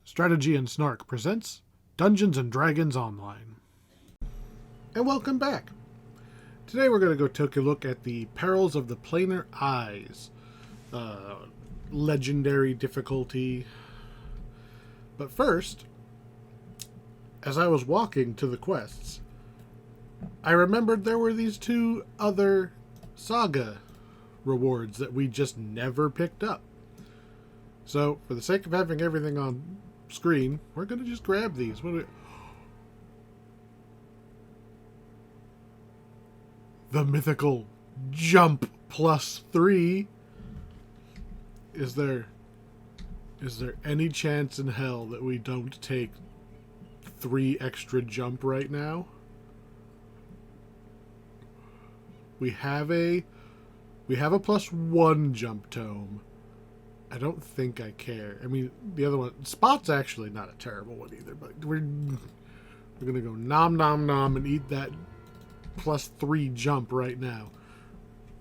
Strategy and Snark presents Dungeons and Dragons Online. And welcome back. Today we're going to go take a look at the Perils of the Planar Eyes. Legendary difficulty. But first, as I was walking to the quests, I remembered there were these two other saga rewards that we just never picked up. So, for the sake of having everything on screen, we're going to just grab these. The mythical jump +3. Is there any chance in hell that we don't take 3 extra jump right now? We have a +1 jump tome. I don't think I care. I mean, the other one, Spot's actually not a terrible one either, but we're gonna go nom nom nom and eat that +3 jump right now.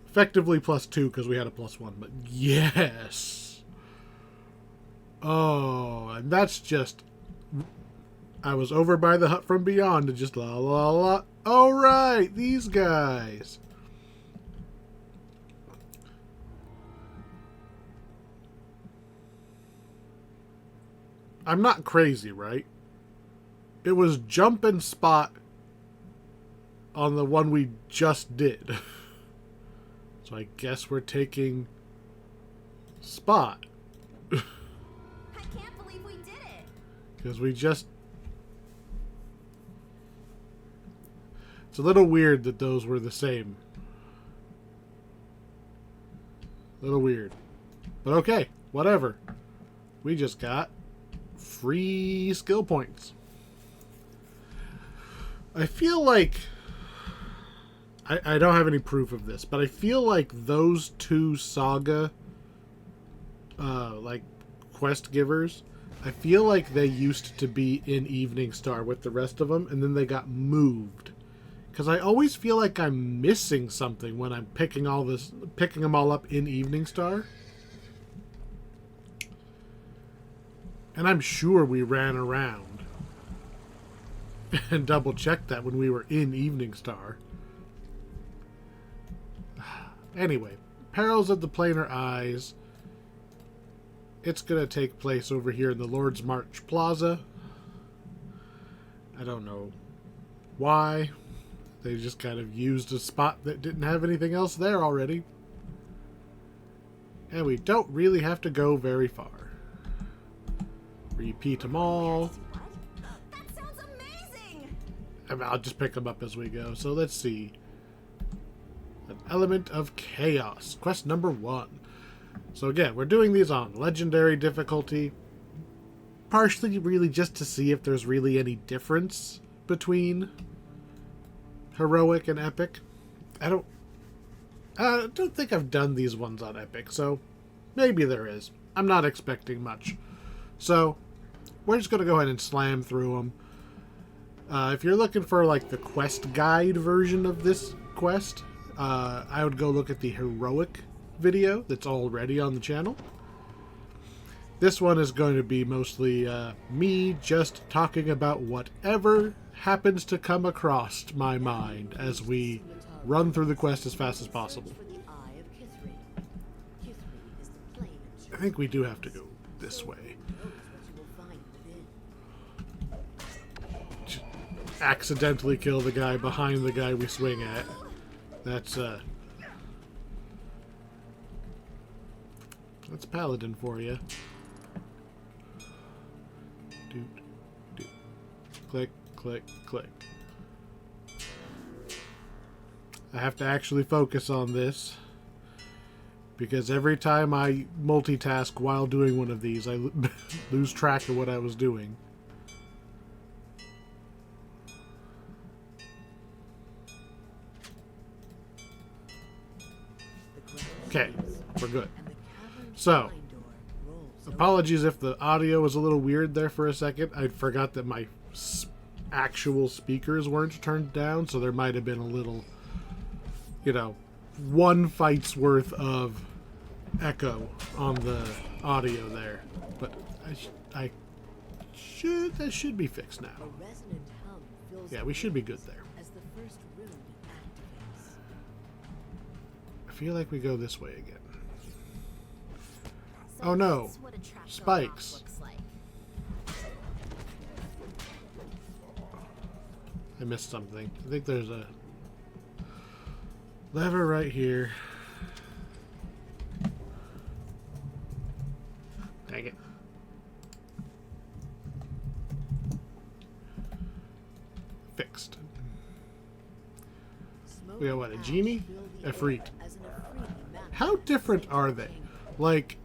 Effectively +2 because we had a +1, but yes. Oh, and that's just, I was over by the hut from beyond and just la la la. All right, these guys. I'm not crazy, right? It was jump and spot on the one we just did. So I guess we're taking spot. I can't believe we did it. Because we just... It's a little weird that those were the same. A little weird. But okay, whatever. We just got free skill points. I feel like I don't have any proof of this, but I feel like those two saga like quest givers, I feel like they used to be in Evening Star with the rest of them, and then they got moved. Because I always feel like I'm missing something when I'm picking them all up in Evening Star. And I'm sure we ran around and double-checked that when we were in Evening Star. Anyway, Perils of the Planar Eyes. It's going to take place over here in the Lord's March Plaza. I don't know why. They just kind of used a spot that didn't have anything else there already. And we don't really have to go very far. Repeat them all. That sounds amazing. I'll just pick them up as we go. So let's see. An Element of Chaos. Quest number 1. So again, we're doing these on legendary difficulty. Partially really just to see if there's really any difference between heroic and epic. I don't think I've done these ones on epic, so maybe there is. I'm not expecting much. So we're just going to go ahead and slam through them. If you're looking for like the quest guide version of this quest, I would go look at the heroic video that's already on the channel. This one is going to be mostly me just talking about whatever happens to come across my mind as we run through the quest as fast as possible. I think we do have to go this way. Accidentally kill the guy behind the guy we swing at. That's Paladin for you. Doot, doot. Click, click, click. I have to actually focus on this, because every time I multitask while doing one of these, I lose track of what I was doing. Okay, we're good. So, apologies if the audio was a little weird there for a second. I forgot that my actual speakers weren't turned down, so there might have been a little, one fight's worth of echo on the audio there. But I That should be fixed now. Yeah, we should be good there. I feel like we go this way again. So Oh no. that's what a trap Spikes. looks like. I missed something. I think there's a lever right here. Dang it. Fixed. We got what, a genie? Efreet. How different are they? Like...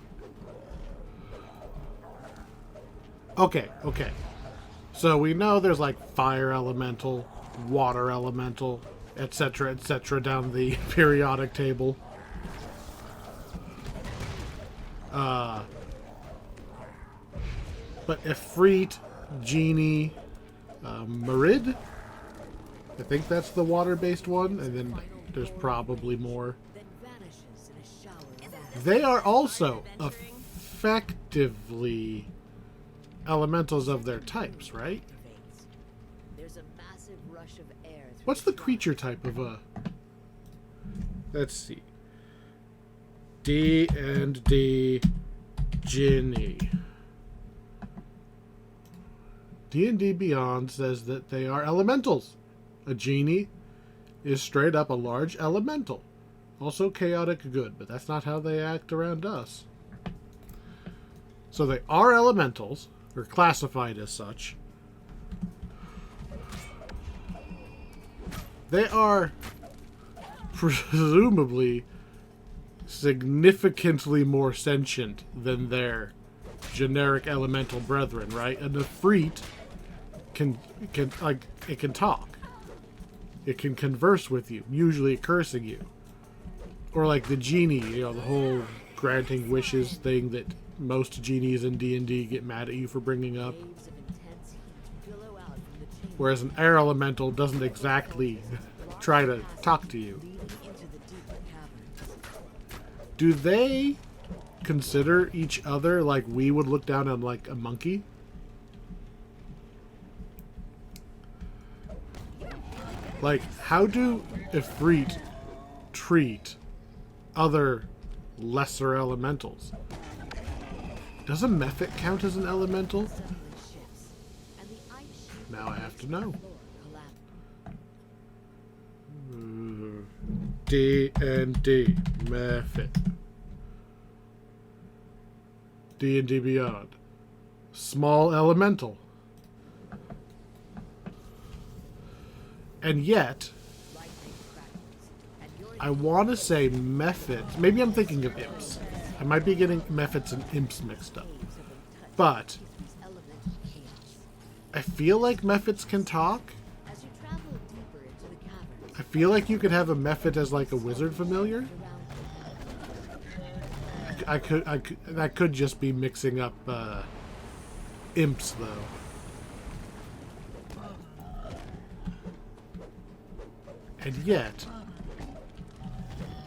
Okay. So we know there's like fire elemental, water elemental, etc., down the periodic table. But Efreet, Genie, Marid, I think that's the water-based one, and then there's probably more. They are also effectively elementals of their types, right? What's the creature type of a... Let's see. D&D Genie. D&D Beyond says that they are elementals. A genie is straight up a large elemental. Also chaotic good, but that's not how they act around us. So they are elementals, or classified as such. They are presumably significantly more sentient than their generic elemental brethren, right? And the Efreet can like, it can talk. It can converse with you, usually cursing you. Or like the genie, you know, the whole granting wishes thing that most genies in D&D get mad at you for bringing up. Whereas an air elemental doesn't exactly try to talk to you. Do they consider each other like we would look down on like a monkey? Like, how do Efreet treat other lesser elementals? Does a Mephit count as an elemental? Now I have to know. D&D Mephit. D&D Beyond. Small elemental. And yet, I want to say Mephits. Maybe I'm thinking of imps. I might be getting Mephits and imps mixed up. But I feel like Mephits can talk. I feel like you could have a Mephit as like a wizard familiar. I could just be mixing up imps though. And yet,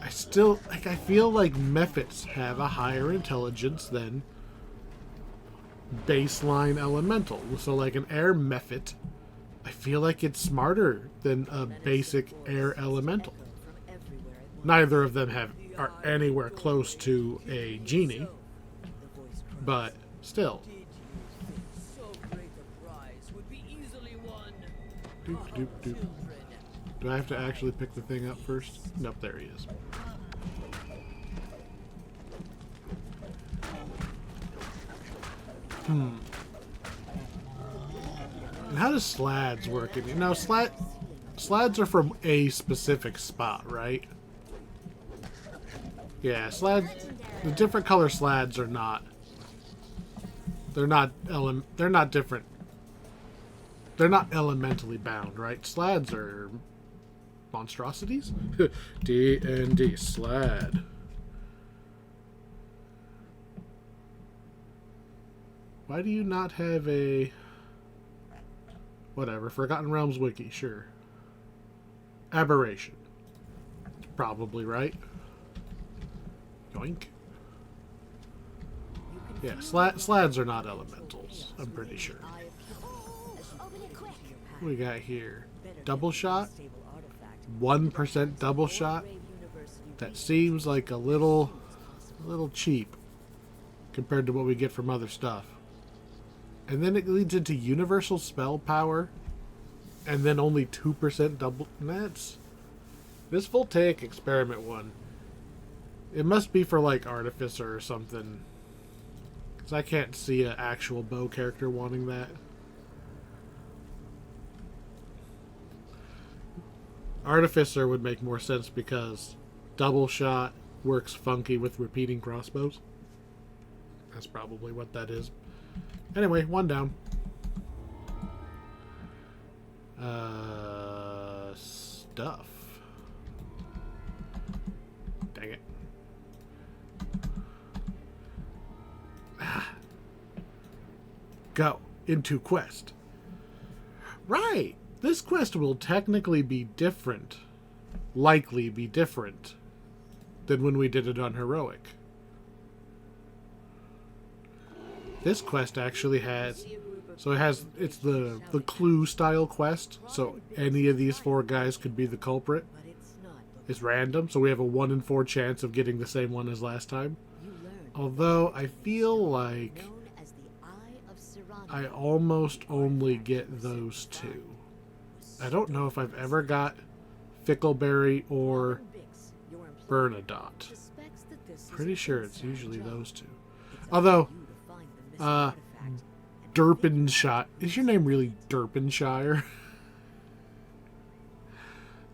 I still, like, I feel like Mephits have a higher intelligence than baseline elemental. So like an air Mephit, I feel like it's smarter than a basic air elemental. Neither of them are anywhere close to a genie, but still. Doop, doop, doop. Do I have to actually pick the thing up first? Nope, there he is. And how does slads work? You know, slads are from a specific spot, right? Yeah, slads. The different color slads are not. They're not different. They're not elementally bound, right? Slads are monstrosities. D&D slad. Why do you not have a... Whatever, Forgotten Realms wiki, sure. Aberration. Probably right. Yoink. Yeah, slads are not elementals. orbs, I'm pretty sure. Open it quick. What we got here? Double shot? 1% double shot? That seems like a little cheap compared to what we get from other stuff. And then it leads into universal spell power, and then only 2% double. That's this voltaic experiment one. It must be for like artificer or something, because I can't see an actual bow character wanting that. Artificer would make more sense because double shot works funky with repeating crossbows. That's probably what that is. Anyway, one down. Stuff. Dang it. Go into quest. Right. This quest will technically be different. Likely be different than when we did it on heroic. This quest actually has, so it's the clue style quest, so any of these 4 guys could be the culprit. It's random, so we have a 1 in 4 chance of getting the same one as last time. Although I feel like I almost only get those 2. I don't know if I've ever got Fickleberry or Bernadotte. Pretty sure it's usually those 2. Although, Derpinshire. Is your name really Derpinshire?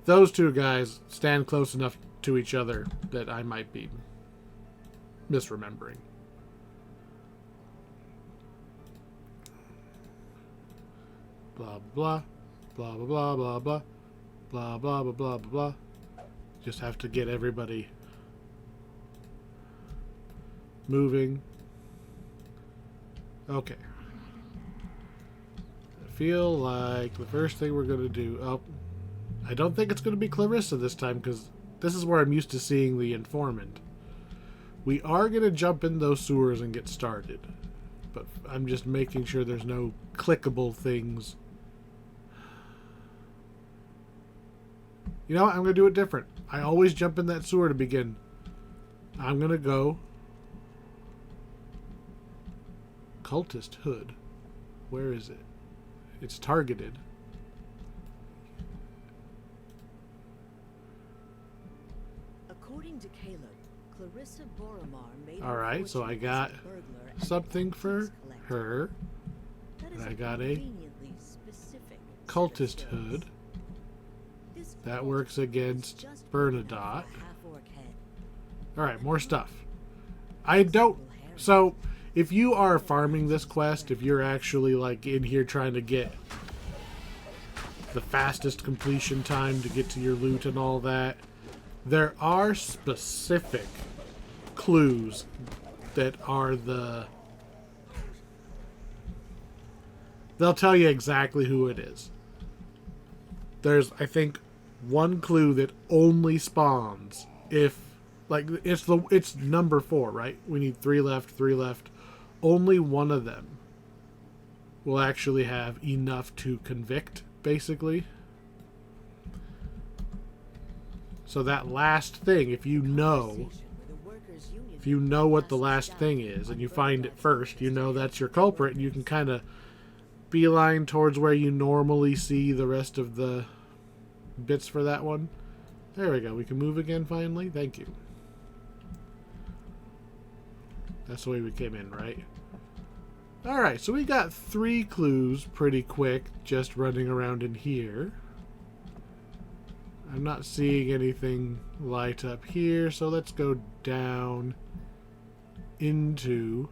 Those 2 guys stand close enough to each other that I might be misremembering. Blah blah blah blah blah blah blah blah blah blah blah blah. Just have to get everybody moving. Okay. I feel like the first thing we're going to do... Oh, I don't think it's going to be Clarissa this time, because this is where I'm used to seeing the informant. We are going to jump in those sewers and get started. But I'm just making sure there's no clickable things. You know what? I'm going to do it different. I always jump in that sewer to begin. I'm going to go... Cultist Hood. Where is it? It's targeted. According to Caleb, Clarissa Boromar made Alright, so I got something for her. And I got a Cultist Hood. That works against Bernadotte. Alright, more stuff. I don't... So... If you are farming this quest, if you're actually like in here trying to get the fastest completion time to get to your loot and all that, there are specific clues that are they'll tell you exactly who it is. There's, I think, one clue that only spawns if, like, it's number 4, right? We need 3 left, 3 left. Only one of them will actually have enough to convict, basically. So that last thing, if you know what the last thing is, and you find it first, you know that's your culprit, and you can kind of beeline towards where you normally see the rest of the bits for that one. There we go. We can move again, finally. Thank you. That's the way we came in, right? Alright, so we got 3 clues pretty quick just running around in here. I'm not seeing anything light up here, so let's go down into...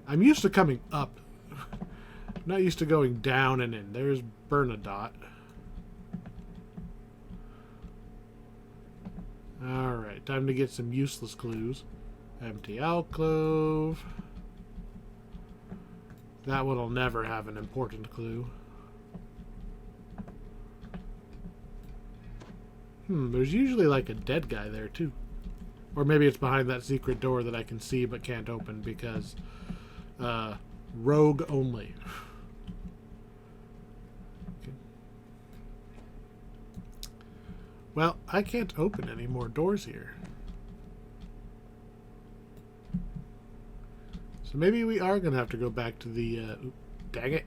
I'm used to coming up. I'm not used to going down and in. There's Bernadotte. Alright, time to get some useless clues. Empty alcove. That one will never have an important clue. There's usually like a dead guy there too. Or maybe it's behind that secret door that I can see but can't open because Rogue only. Okay. Well, I can't open any more doors here. So maybe we are going to have to go back to the... dang it.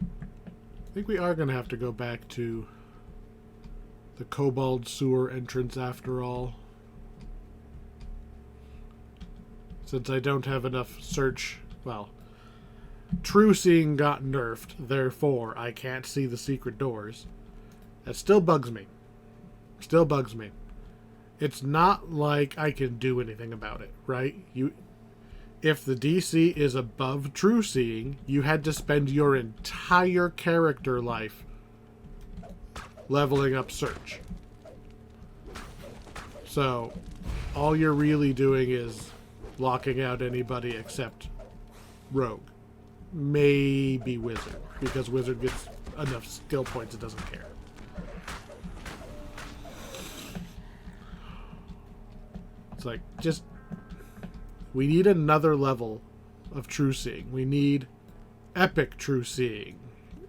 I think we are going to have to go back to the Kobold sewer entrance after all. Since I don't have enough search... Well, true seeing got nerfed, therefore I can't see the secret doors. That still bugs me. Still bugs me. It's not like I can do anything about it, right? If the DC is above true seeing, you had to spend your entire character life leveling up search. So, all you're really doing is locking out anybody except Rogue. Maybe Wizard, because Wizard gets enough skill points it doesn't care. It's like, just... We need another level of true seeing. We need epic true seeing.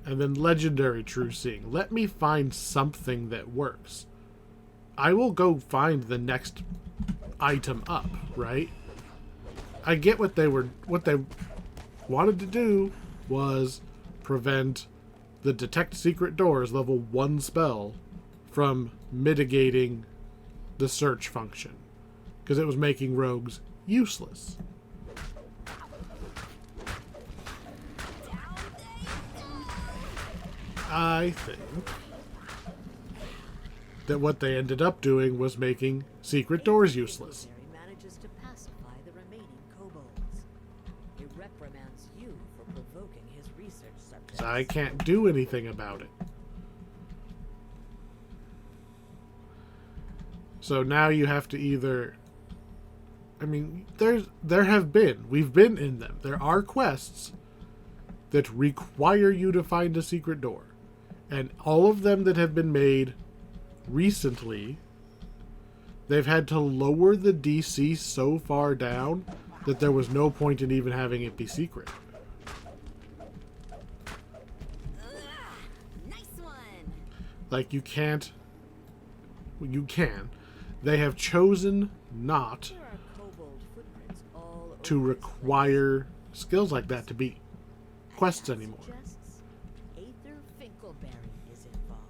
And then legendary true seeing. Let me find something that works. I will go find the next item up, right? I get what they wanted to do was prevent the detect secret doors level 1 spell from mitigating the search function. Because it was making rogues useless. I think that what they ended up doing was making secret doors useless. Manages to pacify the remaining kobolds. He reprimands you for provoking his research subjects. So I can't do anything about it. So now you have to either... I mean, we've been in them. There are quests that require you to find a secret door. And all of them that have been made recently, they've had to lower the DC so far down that there was no point in even having it be secret. Nice one. Like, you can't... You can. They have chosen not There are kobold footprints all to over this require skills like that to be quests place. anymore. Suggests Aether Finkelberry is involved.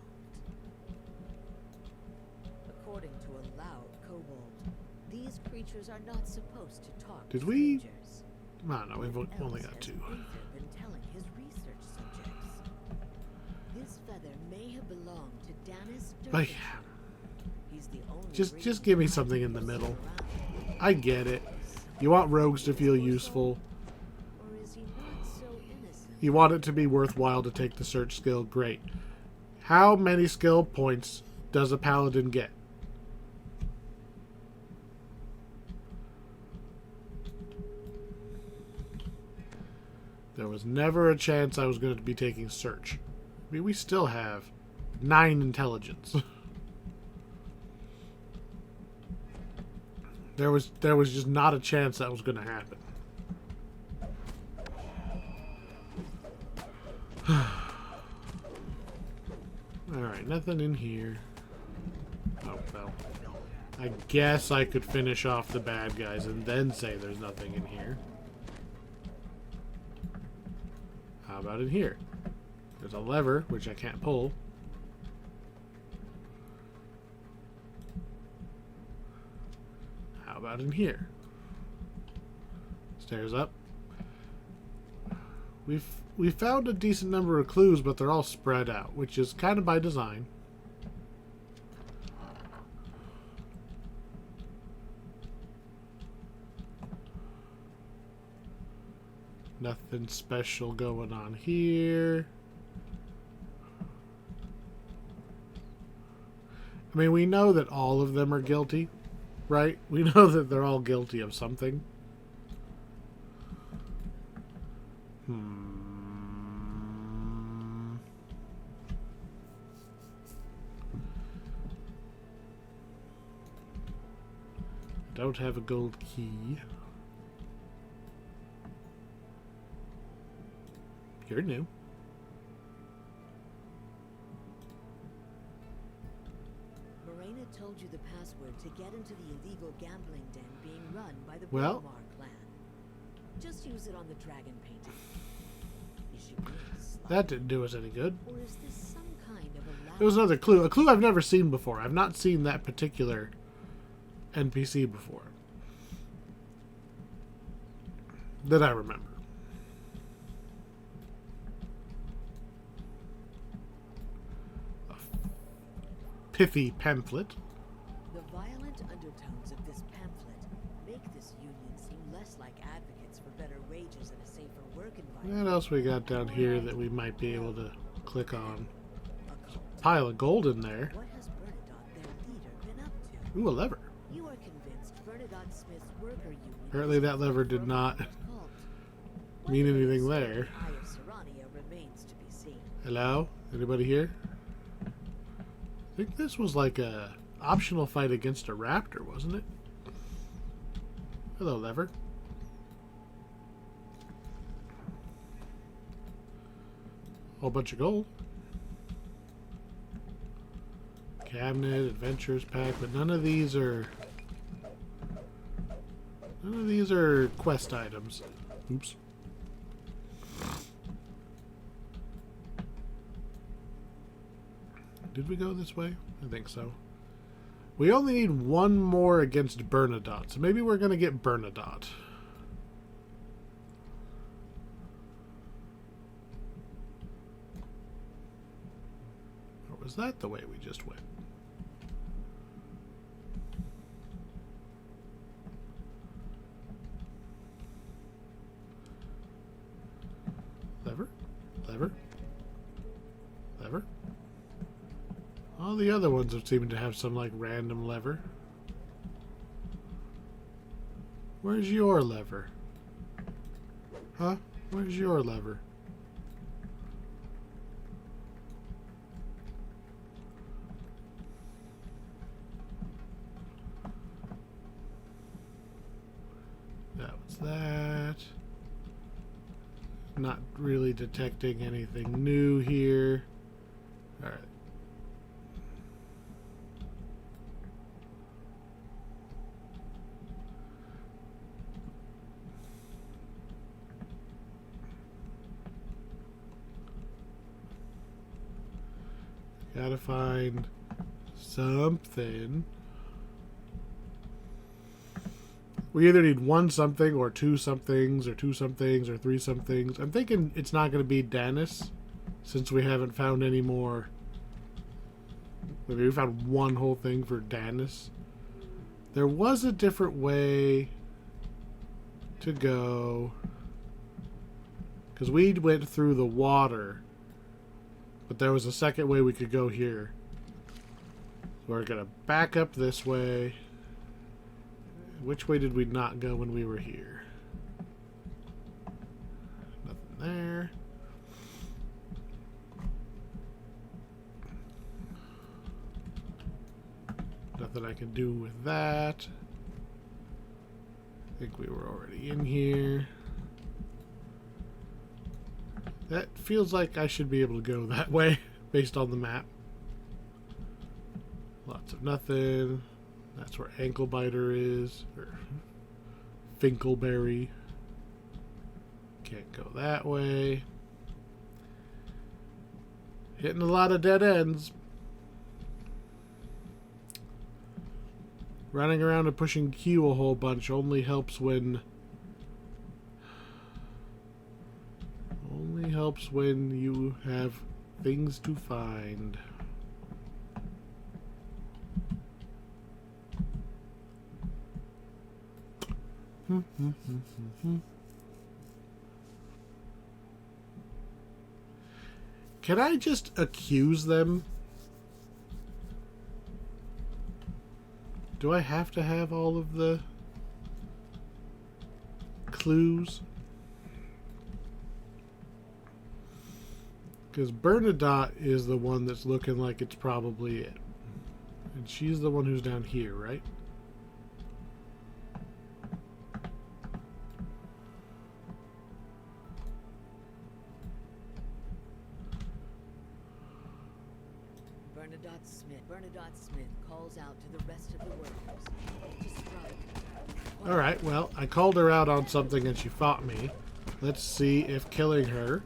According to a loud kobold, these creatures are not supposed to talk Did to we- strangers. I don't know, we've What only else got has 2. Aether been telling his research subjects? This feather may have belonged to Danis But Durkin. yeah, He's the only just reason give me why something in the people middle. sit around. I get it. You want rogues to feel useful. Or is he not so innocent? You want it to be worthwhile to take the search skill. Great. How many skill points does a paladin get? There was never a chance I was going to be taking search. I mean, we still have 9 intelligence. There was just not a chance that was going to happen. Alright, nothing in here. Oh, well. I guess I could finish off the bad guys and then say there's nothing in here. How about in here? There's a lever, which I can't pull. How about in here? Stairs up. We've found a decent number of clues, but they're all spread out, which is kind of by design. Nothing special going on here. I mean, we know that all of them are guilty, right? We know that they're all guilty of something. Don't have a gold key. You're new. Morena told you the password to get into the illegal gambling den being run by the Well. Planar clan. Just use it on the dragon painting. Is she being sly? That didn't do us any good. Or is this some kind of a It was another clue. A clue I've never seen before. I've not seen that particular NPC before. That I remember. A pithy pamphlet. The violent undertones of this pamphlet make this union seem less like advocates for better wages and a safer work environment. What else we got down here that we might be able to click on? A cult. Pile of gold in there. What has Bernadotte, their leader, been up to? Ooh, a lever. You are convinced Bernadotte Smith's worker union. Apparently is that lever did not cult. mean Whether it anything is there. the Eye of Serrania remains to be seen. Hello? Anybody here? I think this was like a optional fight against a raptor, wasn't it? Hello, lever. Whole bunch of gold. Cabinet, adventures pack, but none of these are quest items. Oops. Did we go this way? I think so. We only need one more against Bernadotte, so maybe we're going to get Bernadotte. Or was that the way we just went? Lever? Lever? Lever? All the other ones have seemed to have some, like, random lever. Where's your lever? Huh? Where's your lever? That was that. Not really detecting anything new here. Alright. Gotta find something. We either need one something or two somethings or two somethings or three somethings. I'm thinking it's not going to be Danis since we haven't found any more. Maybe we found one whole thing for Danis. There was a different way to go because we went through the water. But there was a second way we could go here. We're going to back up this way. Which way did we not go when we were here? Nothing there. Nothing I can do with that. I think we were already in here. That feels like I should be able to go that way based on the map. Lots of nothing. That's where Ankle Biter is. Or Finkelberry. Can't go that way. Hitting a lot of dead ends. Running around and pushing Q a whole bunch only helps when you have things to find. Can I just accuse them? Do I have to have all of the clues? Because Bernadotte is the one that's looking like it's probably it. And she's the one who's down here, right? Bernadotte Smith calls out to the rest of the workers to strike. Alright, well, I called her out on something and she fought me. Let's see if killing her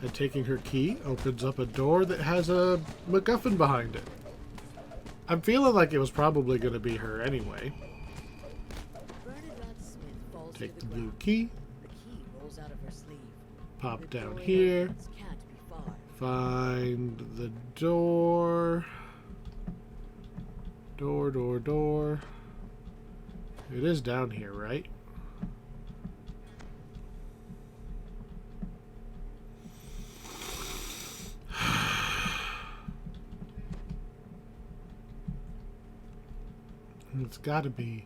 and taking her key opens up a door that has a MacGuffin behind it. I'm feeling like it was probably going to be her anyway. Bernadotte Smith falls Take to the the blue ground. key, The key rolls out of her sleeve. pop The down door here, entrance can't be far. find the door. Door. It is down here, right? It's gotta be.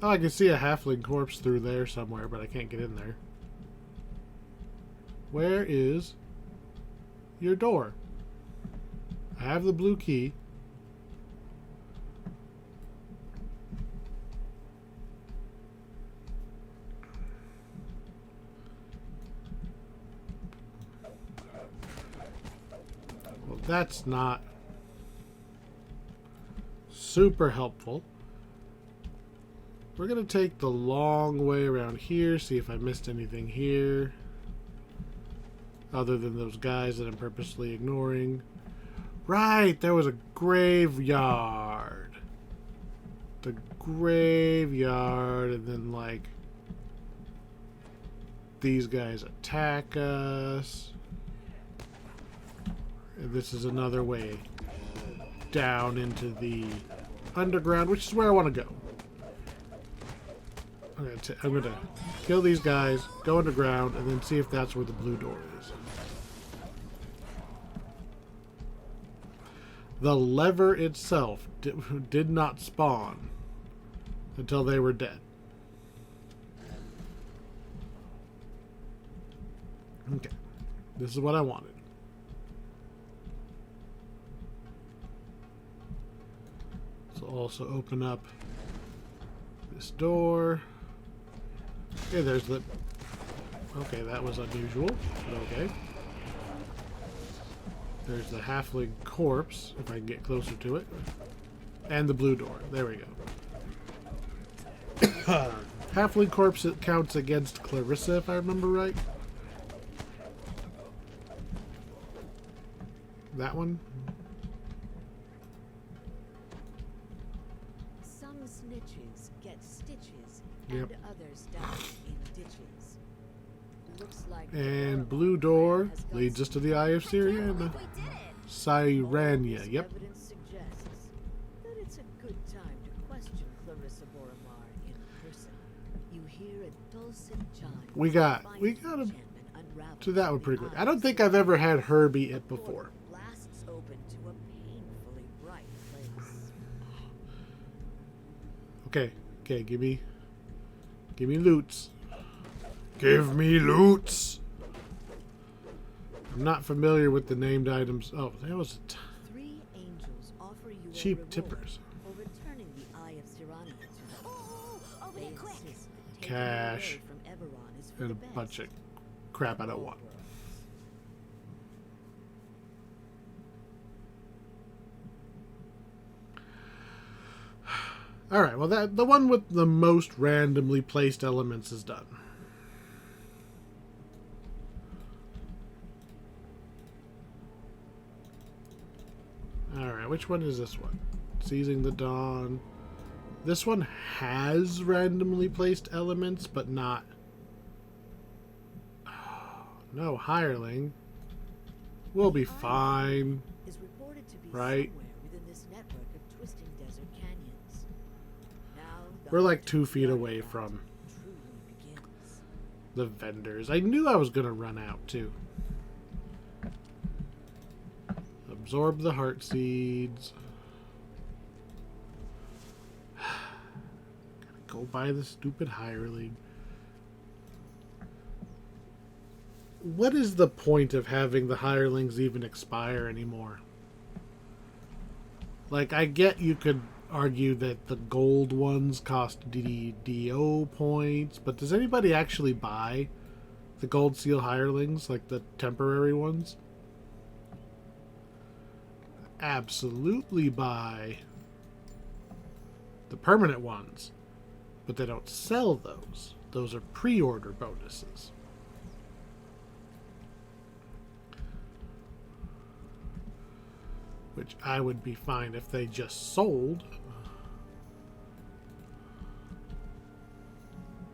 Oh, I can see a halfling corpse through there somewhere, but I can't get in there. Where is your door? I have the blue key. Well, that's not super helpful. We're going to take the long way around here, see if I missed anything here. Other than those guys that I'm purposely ignoring. Right, there was a graveyard. The graveyard, and then, like, these guys attack us. And this is another way down into the underground, which is where I want to go. I'm going to kill these guys, go underground, and then see if that's where the blue door is. The lever itself did not spawn until they were dead. Okay. This is what I wanted. So also open up this door. Okay, there's the... Okay, that was unusual, but okay. There's the halfling corpse, if I can get closer to it. And the blue door. There we go. Halfling corpse, it counts against Clarissa, if I remember right. That one? Some snitches get stitches, Yep. and others die in ditches. Looks like the And Perils blue door has got leads us some to the Eye of I can't believe Syriana. we did it. Sirenia, All yep. this evidence suggests that it's a good time to question Clarissa Boromar in person. You hear a dulcet chime. We got Find a enchantment unravel to that one in pretty the quick. I don't eyes think of I've ever had her be the it before. portal blasts open to a painfully bright place. Okay, give me loots. Give me loots. I'm not familiar with the named items. Oh, there was a Three angels offer you a cheap reward tippers. for returning the Eye of Sirania to them. Oh, open They it quick. insist that taking it Cash away from Eberron is for and the a best bunch of crap I of don't all want. worlds. Alright, well the one with the most randomly placed elements is done. Alright, which one is this one? Seizing the Dawn. This one has randomly placed elements, but not... No, Hireling. We'll be fine. Is reported to be Right. somewhere within this network of twisting desert canyons. Now the We're like hunt 2 for feet the away artifact from truly begins. the vendors. I knew I was going to run out, too. Absorb the heart seeds. Gotta go buy the stupid hireling. What is the point of having the hirelings even expire anymore? Like, I get you could argue that the gold ones cost DDO points, but does anybody actually buy the gold seal hirelings, like the temporary ones? absolutely buy the permanent ones, but they don't sell those. Those are pre-order bonuses. Which I would be fine if they just sold.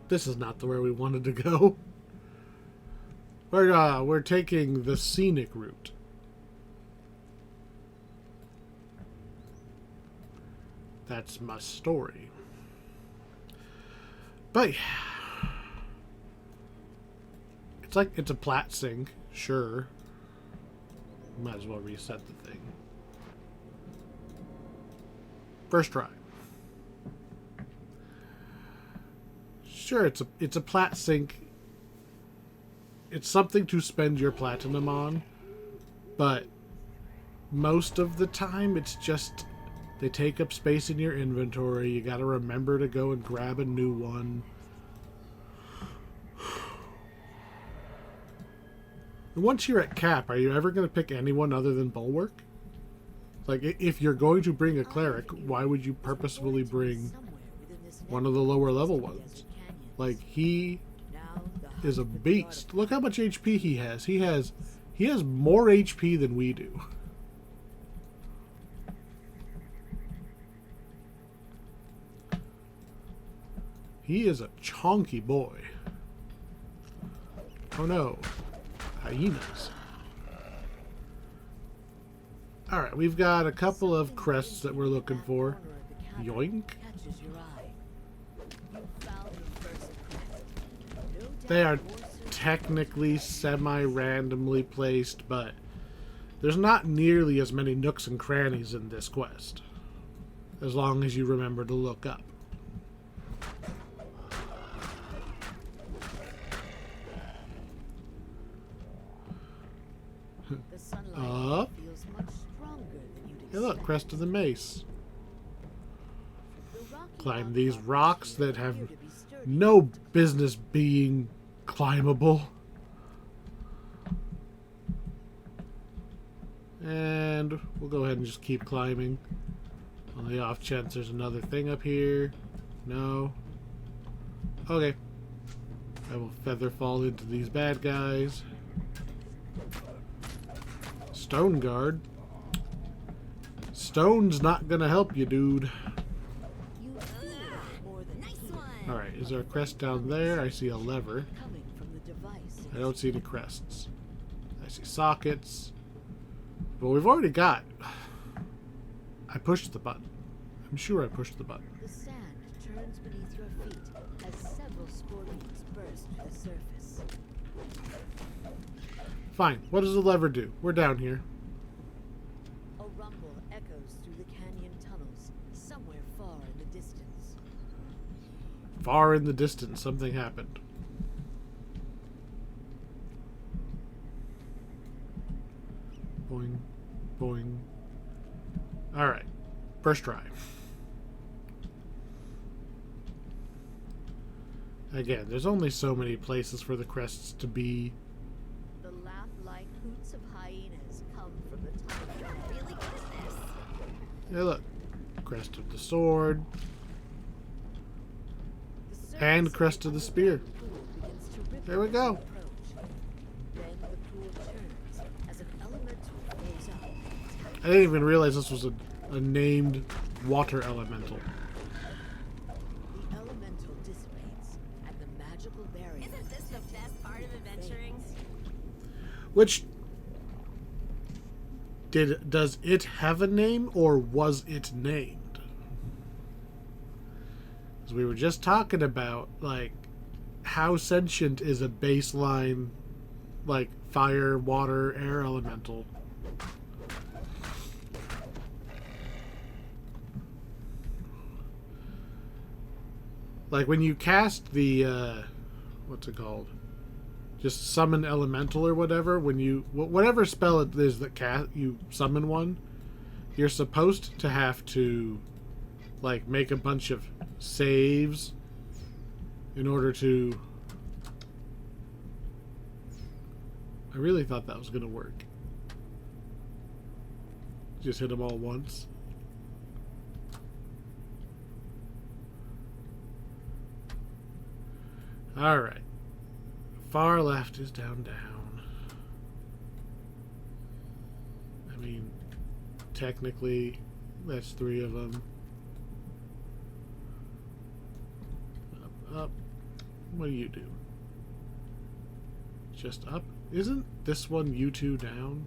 This is not the where we wanted to go. We're taking the scenic route. That's my story. But yeah. It's like it's a plat sync, sure. Might as well reset the thing. First try. Sure, it's a plat sync. It's something to spend your platinum on, but most of the time it's just they take up space in your inventory. You gotta remember to go and grab a new one. And once you're at cap, are you ever going to pick anyone other than Bulwark? Like, if you're going to bring a cleric, why would you purposefully bring one of the lower level ones? Like, he is a beast. Look how much HP he has. He has more HP than we do. He is a chonky boy. Oh no. Hyenas. Alright, we've got a couple of crests that we're looking for. Yoink. They are technically semi-randomly placed, but there's not nearly as many nooks and crannies in this quest. As long as you remember to look up. Up. Hey look, crest of the mace. Climb these rocks that have no business being climbable. And we'll go ahead and just keep climbing. On the off chance there's another thing up here. No. Okay. I will feather fall into these bad guys. Stone guard. Stone's not gonna help you, dude. Alright, is there a crest down there? I see a lever. I don't see any crests. I see sockets. But we've already got... I pushed the button. I'm sure I pushed the button. The sand turns beneath your feet as several scorpions burst to the surface. Fine. What does the lever do? We're down here. A rumble echoes through the canyon tunnels, somewhere far in the distance. Far in the distance, something happened. Boing. Boing. Alright. First try. Again, there's only so many places for the crests to be. The laugh-like hoots of hyenas come from the tunnel. Really good at this. Hey, look. Crest of the sword. And crest of the spear. There we go. Then the pool turns as an elemental flows up. I didn't even realize this was a named water elemental. The elemental dissipates, and the magical barrier. Isn't this the best part of adventuring? Which does it have a name, or was it named? Because we were just talking about like how sentient is a baseline like fire, water, air elemental. Like when you cast the what's it called? Just summon elemental or whatever. When you whatever spell it is that you summon one, you're supposed to have to like make a bunch of saves in order to. I really thought that was going to work. Just hit them all once. Alright. Far left is down, down. I mean, technically, that's 3 of them. Up, up. What do you do? Just up? Isn't this one U2 down?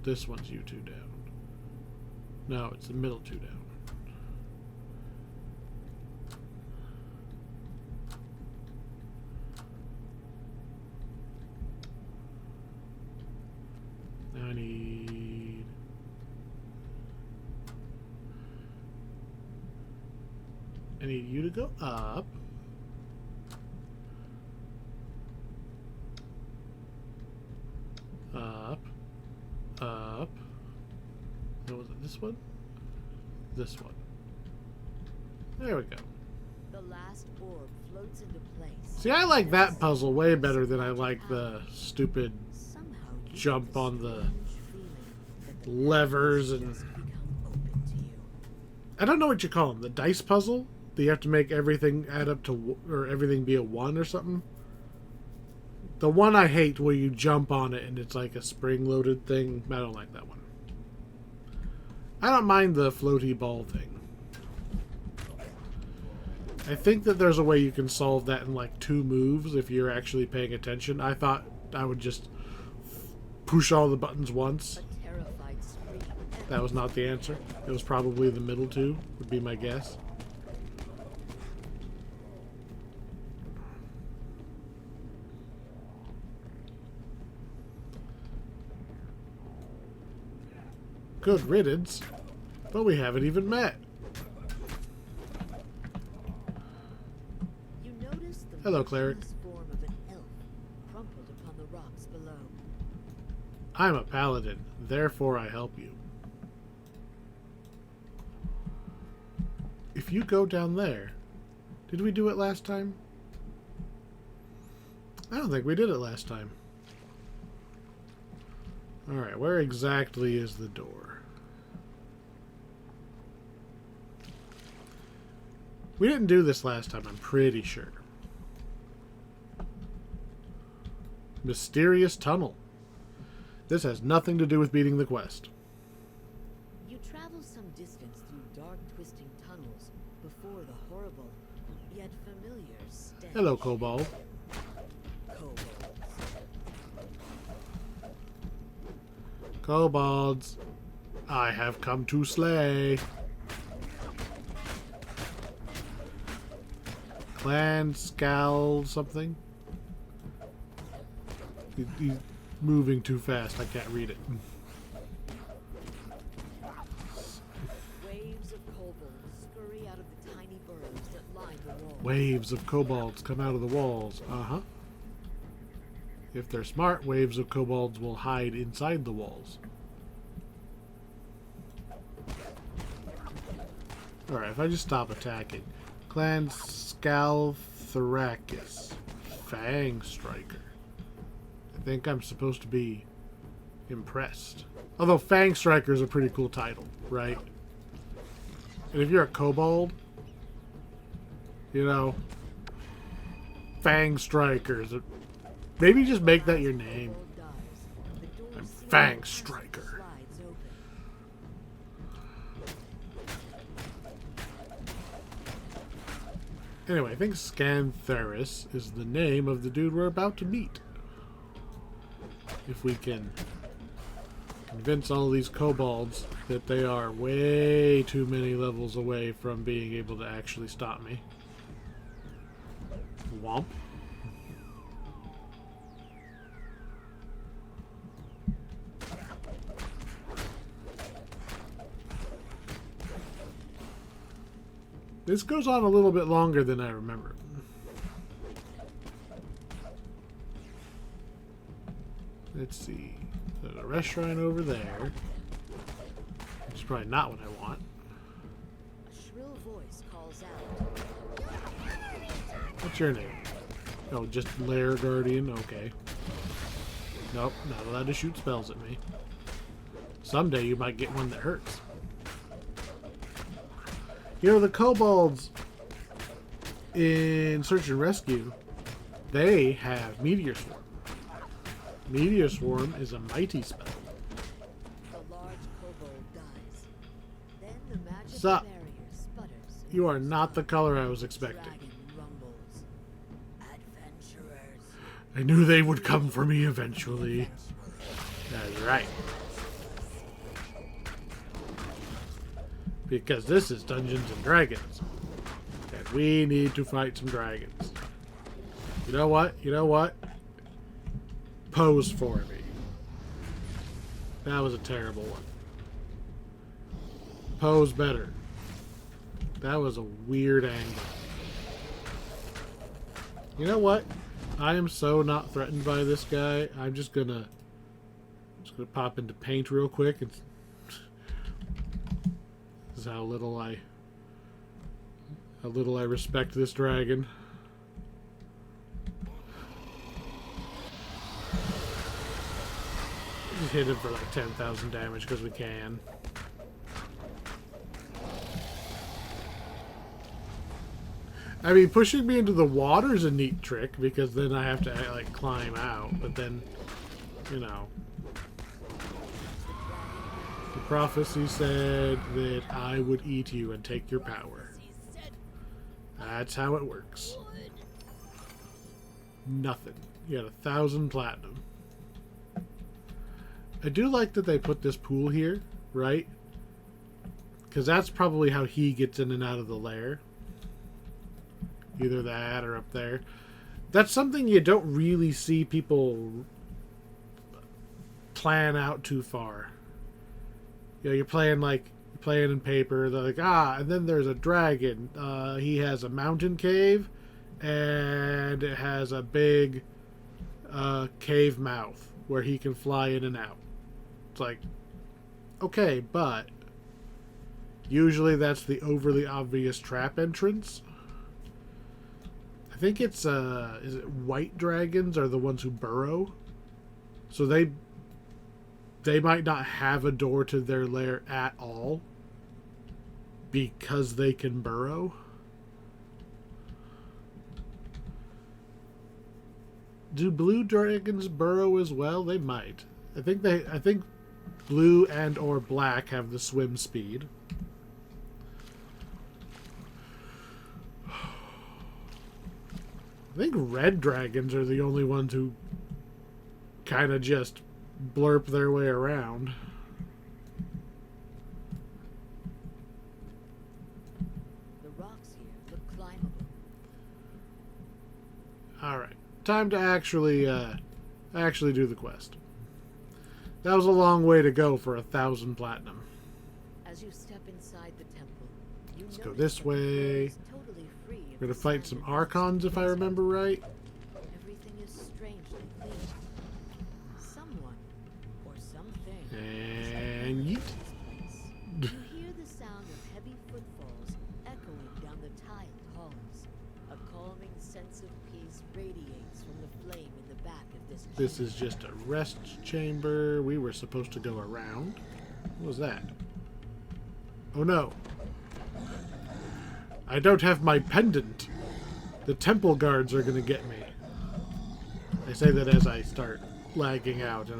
This one's U2 down. No, it's the middle 2 down. Now I need you to go up. Up. Up. And was it this one? This one. There we go. The last orb floats into place. See, I like that puzzle way better than I like the stupid Somehow you jump get on the this feeling that the levers past and... has become open to you. I don't know what you call them. The dice puzzle? Do you have to make everything add up to... or everything be a 1 or something? The one I hate where you jump on it and it's like a spring-loaded thing. I don't like that one. I don't mind the floaty ball thing. I think that there's a way you can solve that in like 2 moves if you're actually paying attention. I thought I would just push all the buttons once. A terrified scream. That was not the answer. It was probably the middle 2, would be my guess. Good riddance, but we haven't even met. You notice the Hello, cleric. motionless form of an elf crumpled upon the rocks below. I'm a paladin, therefore I help you. If you go down there... Did we do it last time? I don't think we did it last time. Alright, where exactly is the door? We didn't do this last time, I'm pretty sure. Mysterious tunnel. This has nothing to do with beating the quest. You travel some distance through dark, twisting tunnels before the horrible, yet familiar stench. Hello, Kobold. Kobolds. Kobolds, I have come to slay. Clan Scal something? He's moving too fast. I can't read it. Waves of kobolds scurry out of the tiny burrows that line the wall. Waves of kobolds come out of the walls. Uh-huh. If they're smart, waves of kobolds will hide inside the walls. Alright, if I just stop attacking. Clan Scalthrakis. Fang Striker. I think I'm supposed to be impressed. Although Fang Striker is a pretty cool title, right? And if you're a kobold, you know, Fang Strikers. Maybe just make that your name. I'm Fang Striker. Anyway, I think Scantharis is the name of the dude we're about to meet. If we can convince all these kobolds that they are way too many levels away from being able to actually stop me. Womp. This goes on a little bit longer than I remember. Let's see. There's a restaurant over there. Which is probably not what I want. A shrill voice calls out. What's your name? Oh, just Lair Guardian? Okay. Nope, not allowed to shoot spells at me. Someday you might get one that hurts. You know, the kobolds in Search and Rescue, they have Meteor Swarm. Meteor Swarm is a mighty spell. The large kobold dies. Then the magic Sup? barrier sputters. and You are goes not the up. color I was expecting. Dragon rumbles. Adventurers. I knew they would come for me eventually. That's right. Because this is Dungeons and Dragons. And we need to fight some dragons. You know what? You know what? Pose for me. That was a terrible one. Pose better. That was a weird angle. You know what? I am so not threatened by this guy. I'm just gonna pop into paint real quick and this is how little I respect this dragon. Just hit him for like 10,000 damage because we can. I mean, pushing me into the water is a neat trick because then I have to like climb out. But then, you know, the prophecy said that I would eat you and take your power. That's how it works. Nothing. You got 1,000 platinum. I do like that they put this pool here, right? Because that's probably how he gets in and out of the lair. Either that or up there. That's something you don't really see people plan out too far. You know, you're playing in paper. They're like, and then there's a dragon. He has a mountain cave, and it has a big cave mouth where he can fly in and out. It's like, okay, but usually that's the overly obvious trap entrance. I think it's is it white dragons are the ones who burrow, so they might not have a door to their lair at all because they can burrow. Do blue dragons burrow as well? They might. I think blue and or black have the swim speed. I think red dragons are the only ones who kind of just blurp their way around. The rocks here look climbable. Alright. Time to actually do the quest. That was a long way to go for 1,000 platinum. As you step inside the temple, you Let's go notice this that the floor way. is totally free of We're gonna the fight some sand and archons if I remember right. everything is strangely clean. Someone or something And yeet. you hear the sound of heavy footfalls echoing down the tiled halls. A calming sense of peace radiates from the flame in the back of this This chamber. is just a rest chamber. We were supposed to go around. What was that? Oh no. I don't have my pendant. The temple guards are gonna get me. I say that as I start lagging out, and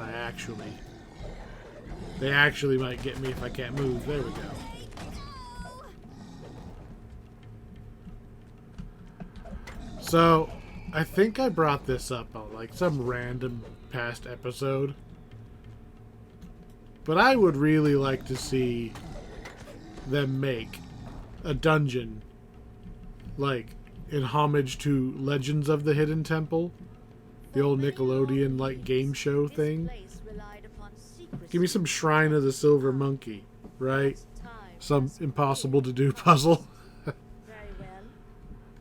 they actually might get me if I can't move. There we go. So, I think I brought this up on like some random past episode. But I would really like to see them make a dungeon like in homage to Legends of the Hidden Temple, the old Nickelodeon like game show thing. Give me some Shrine of the Silver Monkey, right? Some impossible to do puzzle.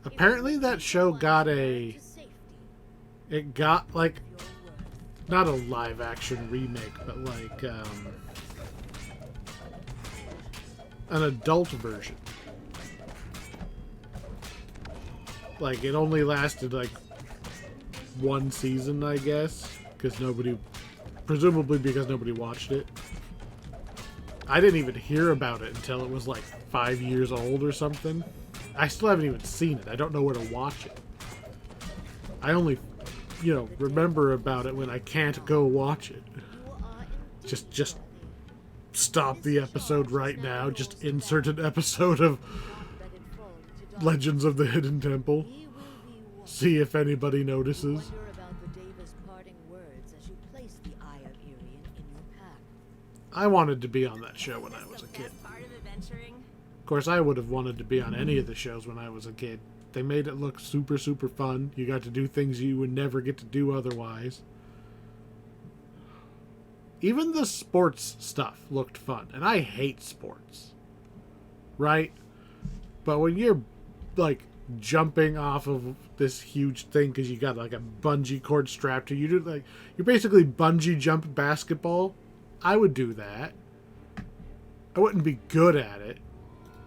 Apparently that show got it got like not a live action remake, but like an adult version. Like it only lasted like one season, I guess, because presumably because nobody watched it. I didn't even hear about it until it was like 5 years old or something. I still haven't even seen it. I don't know where to watch it. I only, remember about it when I can't go watch it. Just stop the episode right now. Just insert an episode of Legends of the Hidden Temple. See if anybody notices. Wonder about the Davis parting words as you place the Eye of Irian in your pack. I wanted to be on that show when I was a kid. Part of adventuring. Of course, I would have wanted to be on any of the shows when I was a kid. They made it look super, super fun. You got to do things you would never get to do otherwise. Even the sports stuff looked fun. And I hate sports. Right? But when you're, like, jumping off of this huge thing because you got, like, a bungee cord strapped to you, you're basically bungee jump basketball. I would do that. I wouldn't be good at it.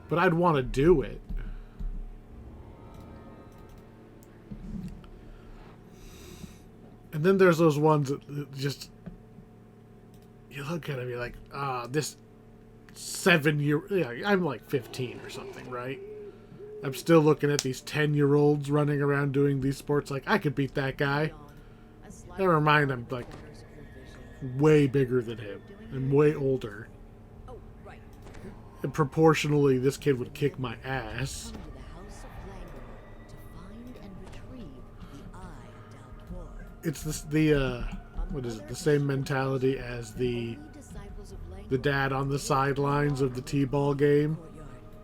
But I'd want to do it. And then there's those ones that just... You look at them, you're like, this 7-year... Yeah, I'm like 15 or something, right? I'm still looking at these 10-year-olds running around doing these sports like, I could beat that guy. Never mind, I'm like way bigger than him. I'm way older. And proportionally, this kid would kick my ass. Come to the House of Langor to find and retrieve the Eye of Daltor. It's what is it? The same mentality as the dad on the sidelines of the t-ball game.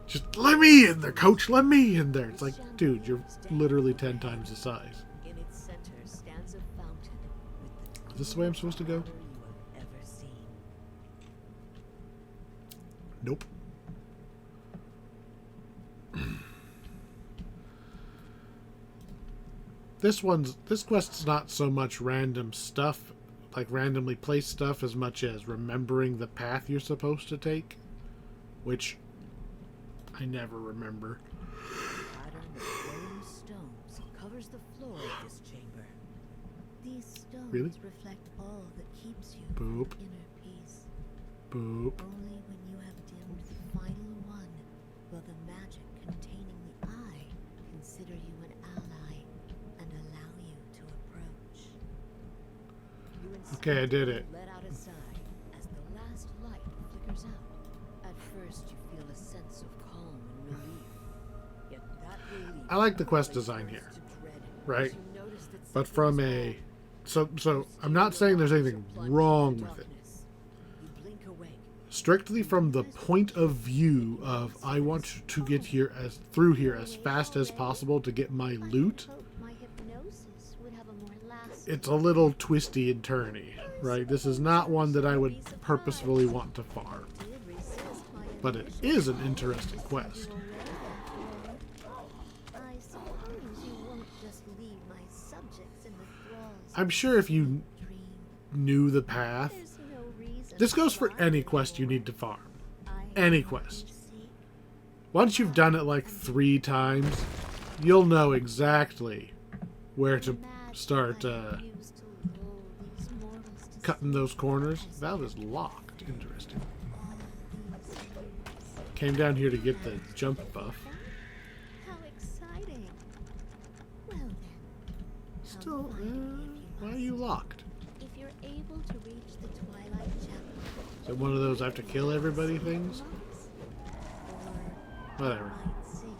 Just let me in there, coach. Let me in there. It's like, dude, you're literally 10 times the size. In its center stands a fountain with the Is this the way I'm supposed to go? water you have ever seen. Nope. This quest's not so much random stuff, like randomly placed stuff, as much as remembering the path you're supposed to take, which I never remember. Pattern of glowing stones covers the floor of this chamber. These stones Really? reflect all that keeps you Boop. in inner peace. Boop. Only when you have dimmed the final one will the magic containing the eye consider you an ally and allow you to approach. You Okay, I did it. instinctively let out a sigh as the last light flickers out. At first, you feel a sense of calm and relief. Yet that relief I like the quest turns design here, to dread right? as you notice that But something from is a... wrong. So I'm not saying there's anything wrong with it. You blink awake. Strictly from the point of view of I want to get through here as fast as possible to get my loot. It's a little twisty and turny, right? This is not one that I would purposefully want to farm. But it is an interesting quest. I suppose you won't just leave my subjects in the thralls I'm sure if you dream. knew the path... There's no reason This goes for why any quest you need to farm. I Any am quest. seek. Once you've done it like 3 times, you'll know exactly where to start Used to lull these mortals to cutting those corners. Valve is locked. Interesting. Came down here to get the jump buff. How exciting. Well then, Still, why are you locked? if you're able to reach the Twilight Chapel, Is it one of those I have to kill everybody things? or Whatever. might sink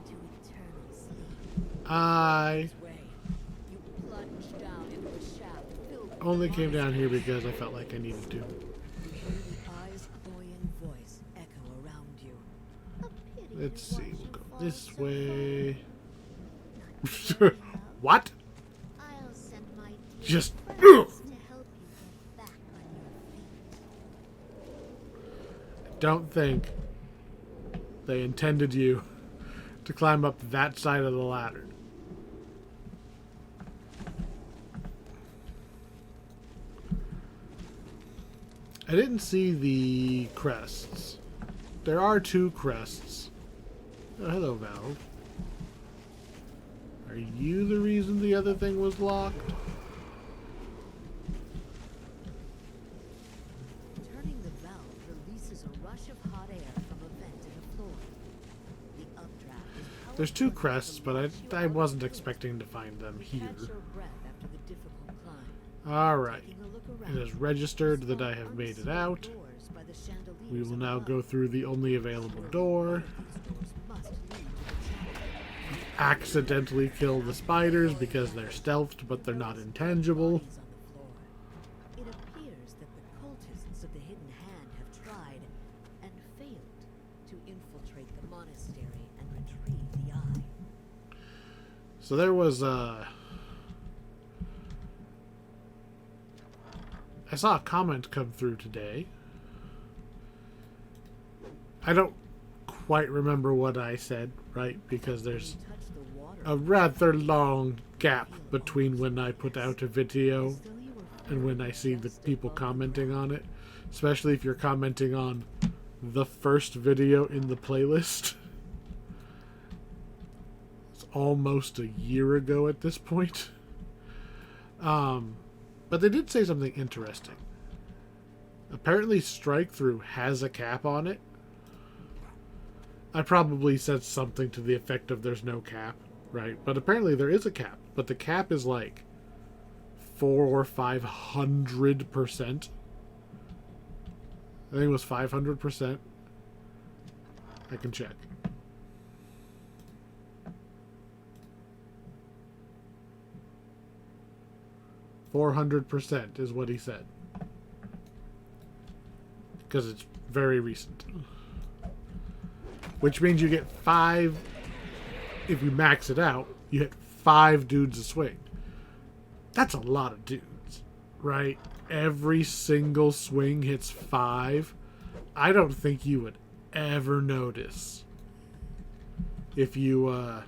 into eternal sleep. I Way, you plunge down into a shaft filled with only came down here because I felt like I needed to. You hear the eye's cloying voice echo around you. A pity Let's to see, watch we'll you go fall this so way. far. What? I'll send my dear Just... friends to help you get back on your feet. Don't think they intended you to climb up that side of the ladder. I didn't see the crests. There are 2 crests. Oh, hello, Valve. Are you the reason the other thing was locked? Turning the valve releases a rush There's two crests, but I wasn't expecting to find them here. Alright. It is registered that I have made it out. We will now go through the only available door. Accidentally kill the spiders because they're stealthed, but they're not intangible. It appears that the cultists of the Hidden Hand have tried and failed to infiltrate the monastery and retrieve the eye. So there was I saw a comment come through today. I don't quite remember what I said, right? Because there's a rather long gap between when I put out a video and when I see the people commenting on it. Especially if you're commenting on the first video in the playlist. It's almost a year ago at this point. But they did say something interesting. Apparently Strike Through has a cap on it. I probably said something to the effect of there's no cap, right? But apparently there is a cap. But the cap is like 400 or 500%. I think it was 500%. I can check. "400% is what he said. Because it's very recent. Which means you get 5, if you max it out, you hit 5 dudes a swing. That's a lot of dudes, right? Every single swing hits 5. I don't think you would ever notice if you had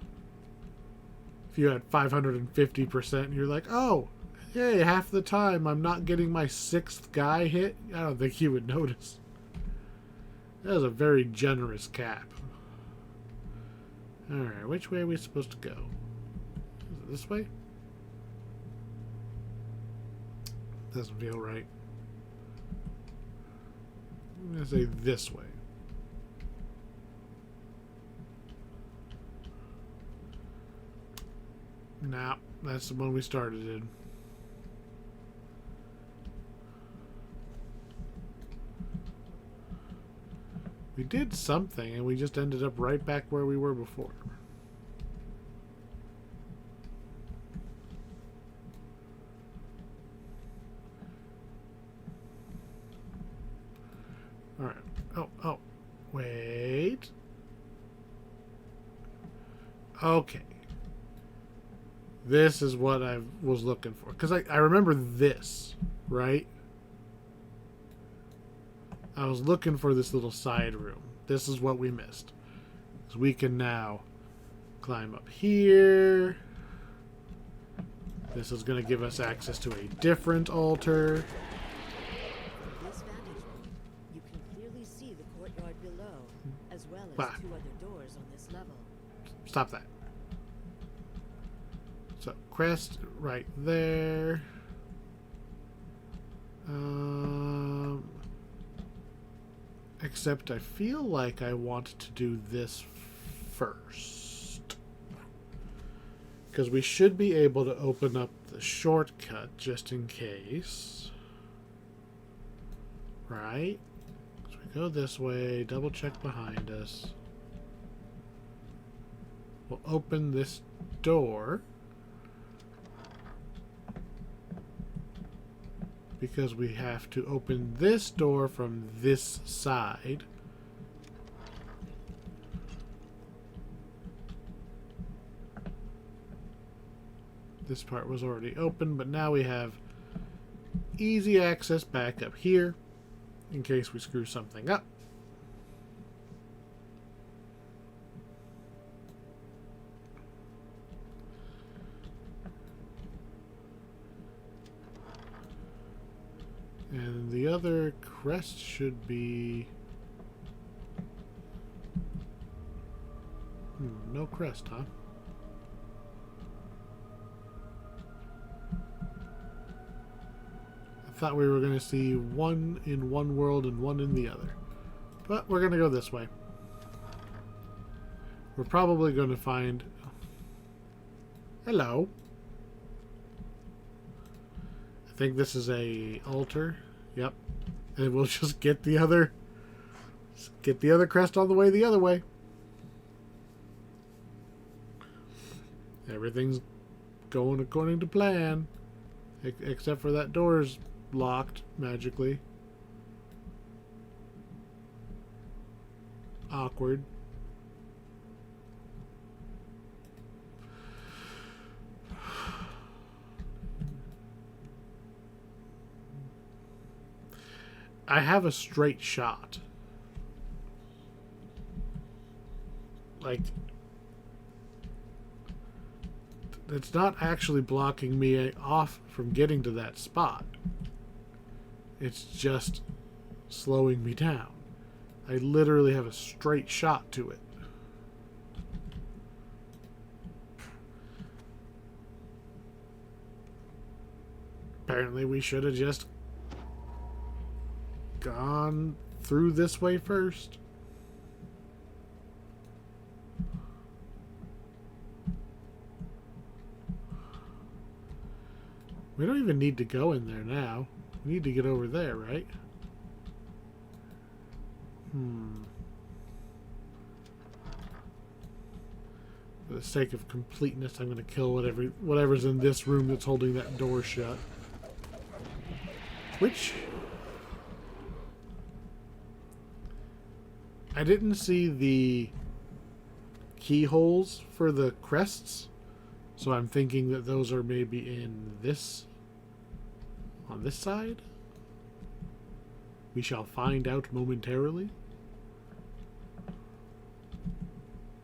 550% and you're like, oh, hey, half the time I'm not getting my 6th guy hit. I don't think you would notice. That is a very generous cap. Alright, which way are we supposed to go? Is it this way? Doesn't feel right. I'm going to say this way. Nah, that's the one we started in. We did something, and we just ended up right back where we were before. Alright. Oh. Wait. Okay. This is what I was looking for. Because I remember this, right? I was looking for this little side room. This is what we missed. So we can now climb up here. This is going to give us access to a different altar. From this vantage point, you can clearly see the courtyard below, as well as 2 other doors on this level. Stop that. So, crest right there. Except I feel like I want to do this first. Because we should be able to open up the shortcut just in case. Right? So we go this way, double check behind us. We'll open this door. Because we have to open this door from this side. This part was already open, but now we have easy access back up here in case we screw something up. And the other crest should be... no crest, huh? I thought we were going to see one in one world and one in the other. But we're going to go this way. We're probably going to find... Hello. I think this is a altar. Yep. And we'll just get the other crest all the way the other way. Everything's going according to plan. Except for that door's locked magically. Awkward. I have a straight shot. Like, it's not actually blocking me off from getting to that spot. It's just slowing me down. I literally have a straight shot to it. Apparently we should have just gone through this way first. We don't even need to go in there now. We need to get over there, right? For the sake of completeness, I'm going to kill whatever's in this room that's holding that door shut. Which... I didn't see the keyholes for the crests, so I'm thinking that those are maybe in this... on this side? We shall find out momentarily.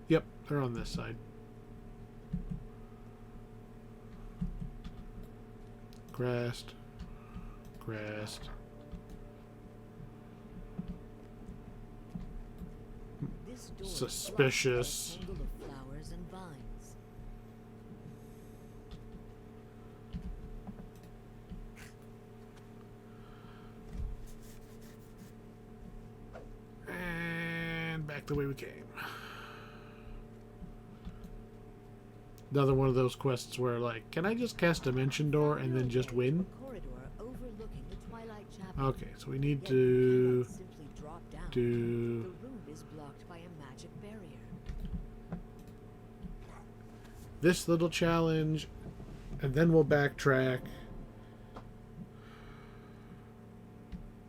Yep, they're on this side. Crest. Crest. Suspicious. Flowers and vines. And back the way we came. Another one of those quests where, like, can I just cast Dimension Door and then just win? Okay, so we need to do... The room is blocked by a magic barrier. this little challenge, and then we'll backtrack.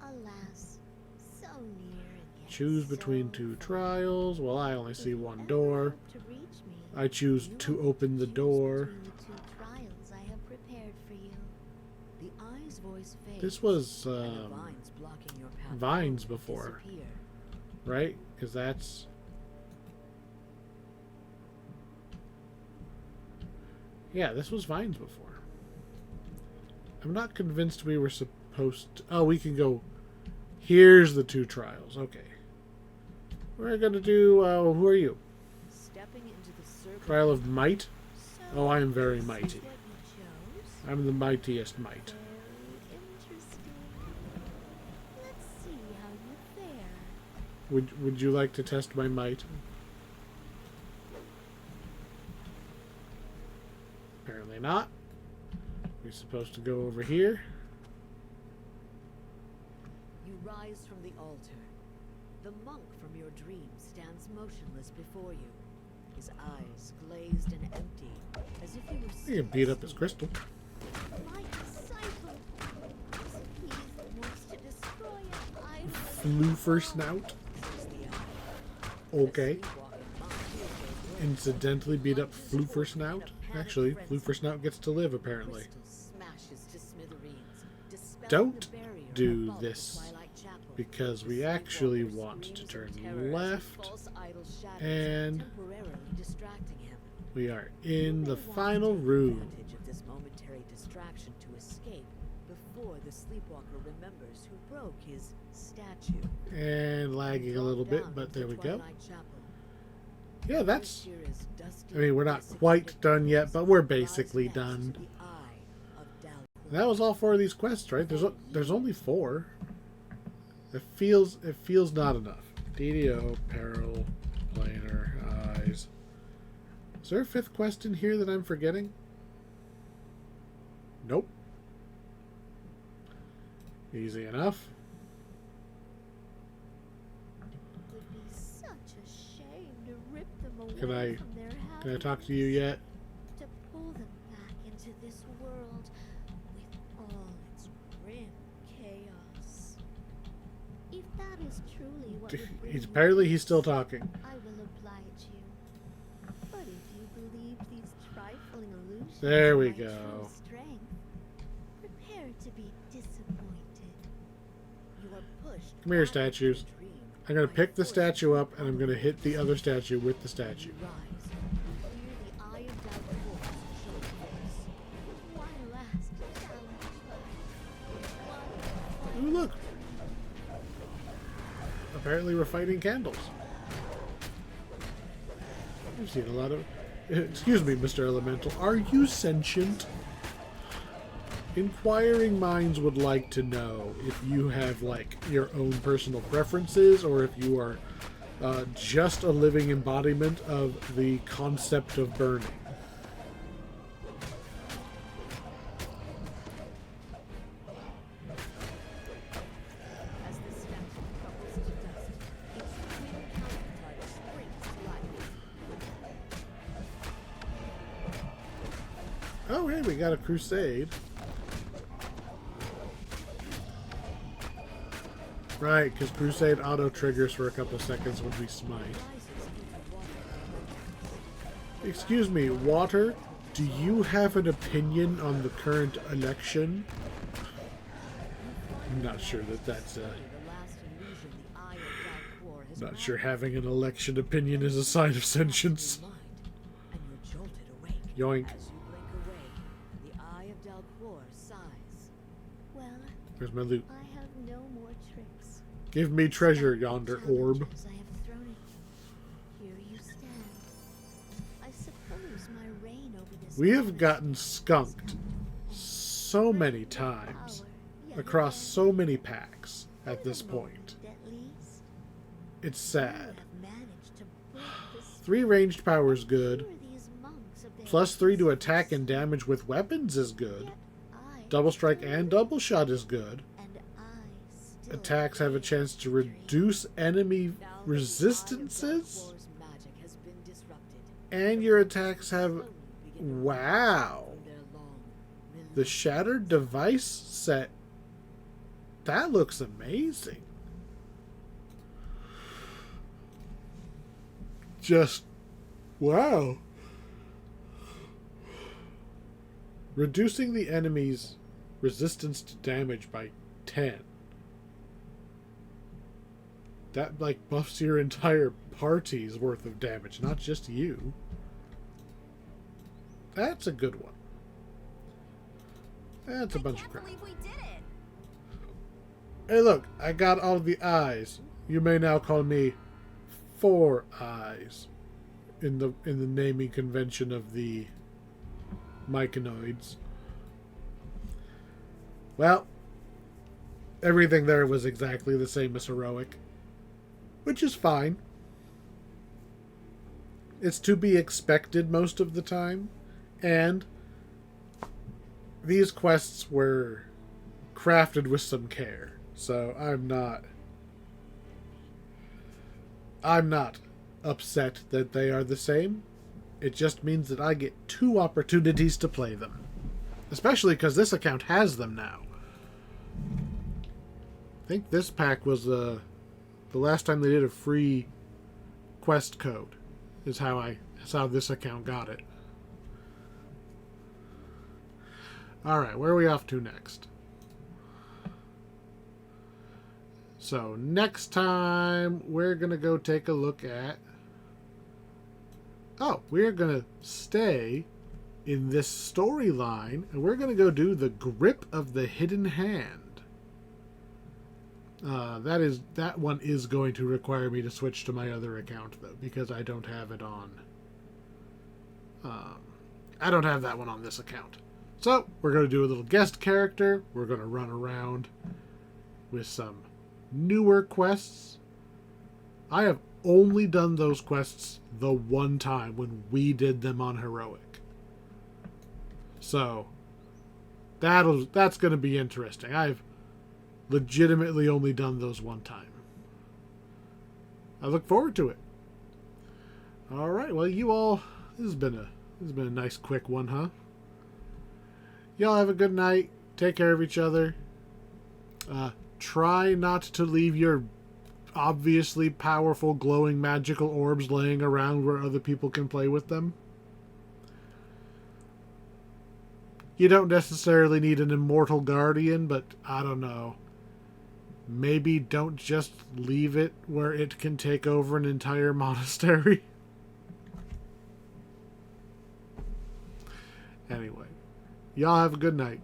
Alas, so near and yet Choose so between two far. trials. Well, I only see If one you door. ever hope to reach me, I choose you to will open the choose door. between the two trials I have prepared for you. The eye's voice fades, This was and the vines blocking your path vines forward before. disappear. Right? Because that's... Yeah, this was vines before. I'm not convinced we were supposed to... Oh, we can go... Here's the two trials. Okay. We're going to do... who are you? Stepping into the circle. Trial of Might? So, Oh, I am very this is mighty. what you chose? I'm the mightiest might. Very interesting. Let's see how you fare. Would you like to test my might? Apparently not. We're supposed to go over here. You rise from the altar. The monk from your dream stands motionless before you, his eyes glazed and empty, as if he were You can beat up his crystal. My disciple. He wants to destroy it. I Floofer snout. says the eye. Okay. The sleepwalking monk hears those words. Incidentally beat up Floofer snout. Actually, Floofer snout gets to live apparently. Crystal smashes to smithereens, dispelling Don't the barrier do above the this, Twilight Chapel. because The we actually sleepwalker want to screams turn in terror as his left, false idol shadows and temporarily distracting him. we are You in may the want to final take room. advantage of this momentary distraction to escape before the sleepwalker remembers who broke his statue. And lagging a Drop little bit, down but into there we go. Twilight Chapel. Yeah, that's... First here is dusty I mean, we're not basic quite done yet, but we're lies basically next to done. the eye of doubt. That was all 4 of these quests, right? There's only 4. It feels not enough. DDO, Peril, Planar, Eyes. Is there a fifth quest in here that I'm forgetting? Nope. Easy enough. It would be such a shame to rip them away Can I from their can I talk to you happiness, yet? to pull them back into this world with all its grim chaos. If that is truly what would bring you Apparently he's peace, still talking. I will oblige you. But if you believe these trifling illusions There we are my go. true strength, prepare to be disappointed. You are pushed Come here, back into statues. a dream I'm gonna by pick the force statue from up and I'm gonna hit the other statue with the As statue. you rise, clear the eye of doubt force show force. One last challenge. One Ooh, look. Apparently we're fighting candles. I've seen a lot of... Excuse me, Mr. Elemental. Are you sentient? Inquiring minds would like to know if you have, like, your own personal preferences or if you are just a living embodiment of the concept of burning. As the statue crumbles to dust, its twin counterpart springs to life. Oh, hey, we got a crusade. Right, because crusade auto-triggers for a couple seconds when we smite. Rises into water. Excuse me, Water, do you have an opinion on the current election? I'm not sure that that's The last illusion the eye of Dark War has not brought sure having an election opinion is a sign of sentience. your mind, and you're jolted awake. Yoink. As you blink away, the eye of Dalcor sighs. Well, Where's my loot? I have no more tricks. Give me treasure, Despite the yonder orb. challenges I have thrown at you, here you stand. I suppose my reign over this We have planet gotten is skunked so many great times power, yet across again, so many packs at for this the point. moment at least, It's you sad. have managed to break the 3 ranged power is good. spell these monks of their Plus 3 to attack existence. and damage with weapons is good. Yet I Double strike still and double shot is good. and I still Attacks have a live chance to in dreams. reduce enemy Now that the eye of resistances. Darkwar's magic has been disrupted, And the your monks attacks have... slowly begin to Wow. from their long, The Shattered Device set. That looks amazing. Just... Wow. Reducing the enemy's resistance to damage by 10. That, like, buffs your entire party's worth of damage, not just you. That's a good one. That's a bunch of Can't crap. believe we did it. Hey, look, I got all the eyes. You may now call me Four Eyes in the naming convention of the Myconoids. Well, everything there was exactly the same as heroic, which is fine. It's to be expected most of the time, and these quests were crafted with some care, so I'm not upset that they are the same. It just means that I get 2 opportunities to play them, especially because this account has them now. I think this pack was the last time they did a free quest code. Is how this account got it. Alright, where are we off to next? So, next time, we're going to go take a look at... Oh, we're going to stay in this storyline, and we're going to go do the Grip of the Hidden Hand. That one is going to require me to switch to my other account, though, because I don't have it on... I don't have that one on this account. So, we're going to do a little guest character. We're going to run around with some newer quests. I have only done those quests the one time when we did them on Heroic. So, that's going to be interesting. I've legitimately only done those one time. I look forward to it. All right, well, you all, this has been a nice quick one, huh? Y'all have a good night. Take care of each other. Try not to leave your obviously powerful glowing magical orbs laying around where other people can play with them. You don't necessarily need an immortal guardian, but I don't know. Maybe don't just leave it where it can take over an entire monastery. Anyway, y'all have a good night.